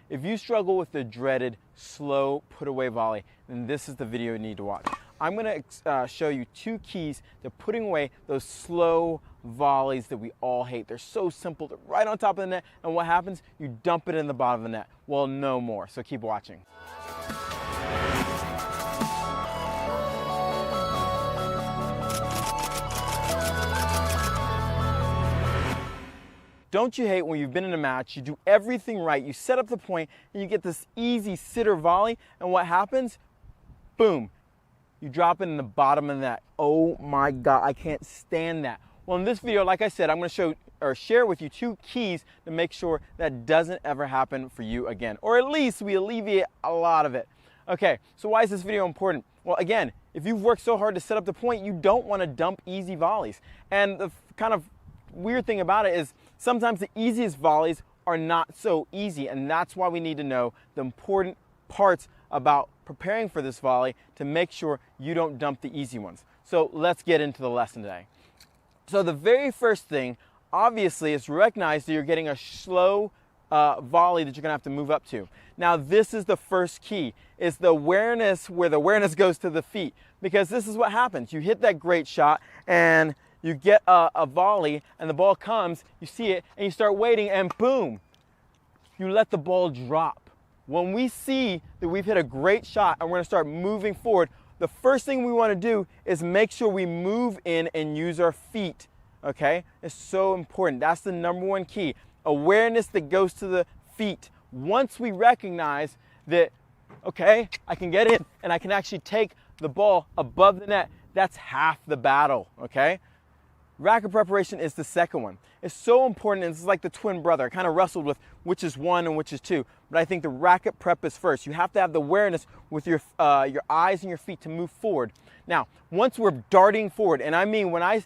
If you struggle with the dreaded slow put away volley, then this is the video you need to watch. I'm going to show you 2 keys to putting away those slow volleys that we all hate. They're so simple. They're right on top of the net, and what happens? You dump it in the bottom of the net. Well, no more, so keep watching. Don't you hate when you've been in a match, you do everything right, you set up the point, and you get this easy sitter volley, and what happens? Boom. You drop it in the bottom of the net. Oh my God, I can't stand that. Well, in this video, like I said, I'm going to share with you 2 keys to make sure that doesn't ever happen for you again, or at least we alleviate a lot of it. Okay, so why is this video important? Well, again, if you've worked so hard to set up the point, you don't want to dump easy volleys. And the kind of weird thing about it is sometimes the easiest volleys are not so easy, and that's why we need to know the important parts about preparing for this volley to make sure you don't dump the easy ones. So let's get into the lesson today. So the very first thing, obviously, is recognize that you're getting a slow volley that you're going to have to move up to. Now, this is the first key. It's the awareness, where the awareness goes to the feet, because this is what happens. You hit that great shot and you get a volley and the ball comes, you see it, and you start waiting, and boom, you let the ball drop. When we see that we've hit a great shot and we're going to start moving forward, the first thing we want to do is make sure we move in and use our feet, okay? It's so important. That's the number 1 key. Awareness that goes to the feet. Once we recognize that, okay, I can get in and I can actually take the ball above the net, that's half the battle, okay? Racket preparation is the second one. It's so important, and it's like the twin brother. I kind of wrestled with which is 1 and which is 2, but I think the racket prep is first. You have to have the awareness with your eyes and your feet to move forward. Now, once we're darting forward, and I mean when I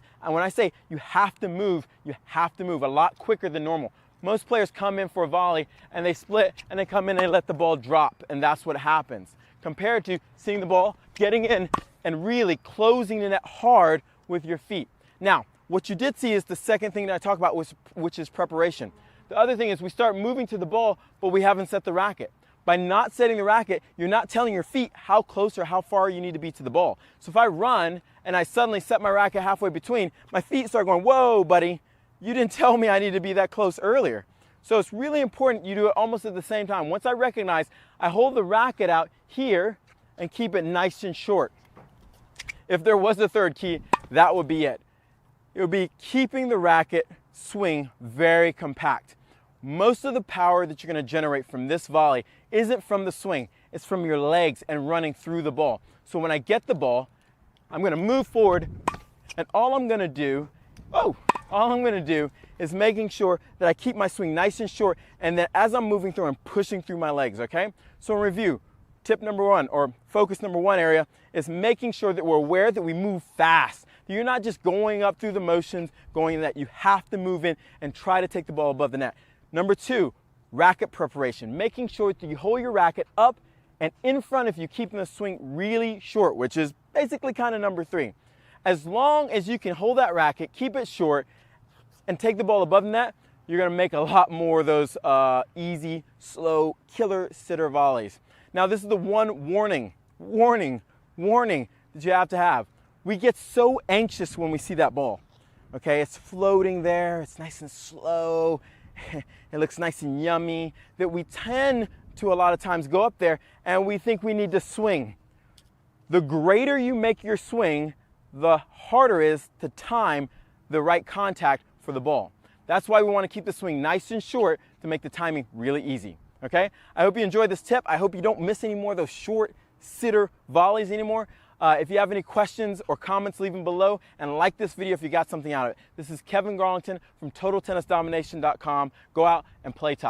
say you have to move a lot quicker than normal. Most players come in for a volley and they split and they come in and they let the ball drop, and that's what happens. Compared to seeing the ball, getting in, and really closing the net hard with your feet. Now, what you did see is the second thing that I talk about, which is preparation. The other thing is we start moving to the ball, but we haven't set the racket. By not setting the racket, you're not telling your feet how close or how far you need to be to the ball. So if I run and I suddenly set my racket halfway between, my feet start going, whoa, buddy, you didn't tell me I need to be that close earlier. So it's really important you do it almost at the same time. Once I recognize, I hold the racket out here and keep it nice and short. If there was a third key, that would be it. It would be keeping the racket swing very compact. Most of the power that you're going to generate from this volley isn't from the swing. It's from your legs and running through the ball. So when I get the ball, I'm going to move forward, and all I'm going to do is making sure that I keep my swing nice and short, and then as I'm moving through, I'm pushing through my legs, okay? So in review, tip number 1, or focus number 1 area, is making sure that we're aware that we move fast. You're not just going up through the motions, going in that. You have to move in and try to take the ball above the net. Number 2, racket preparation. Making sure that you hold your racket up and in front of you, keeping the swing really short, which is basically kind of number 3. As long as you can hold that racket, keep it short, and take the ball above the net, you're going to make a lot more of those easy, slow, killer sitter volleys. Now, this is the one warning that you have to have. We get so anxious when we see that ball, okay? It's floating there, it's nice and slow, it looks nice and yummy, that we tend to a lot of times go up there and we think we need to swing. The greater you make your swing, the harder it is to time the right contact for the ball. That's why we want to keep the swing nice and short to make the timing really easy, okay? I hope you enjoyed this tip. I hope you don't miss any more of those short sitter volleys anymore. If you have any questions or comments, leave them below, and like this video if you got something out of it. This is Kevin Garlington from TotalTennisDomination.com. Go out and play tough.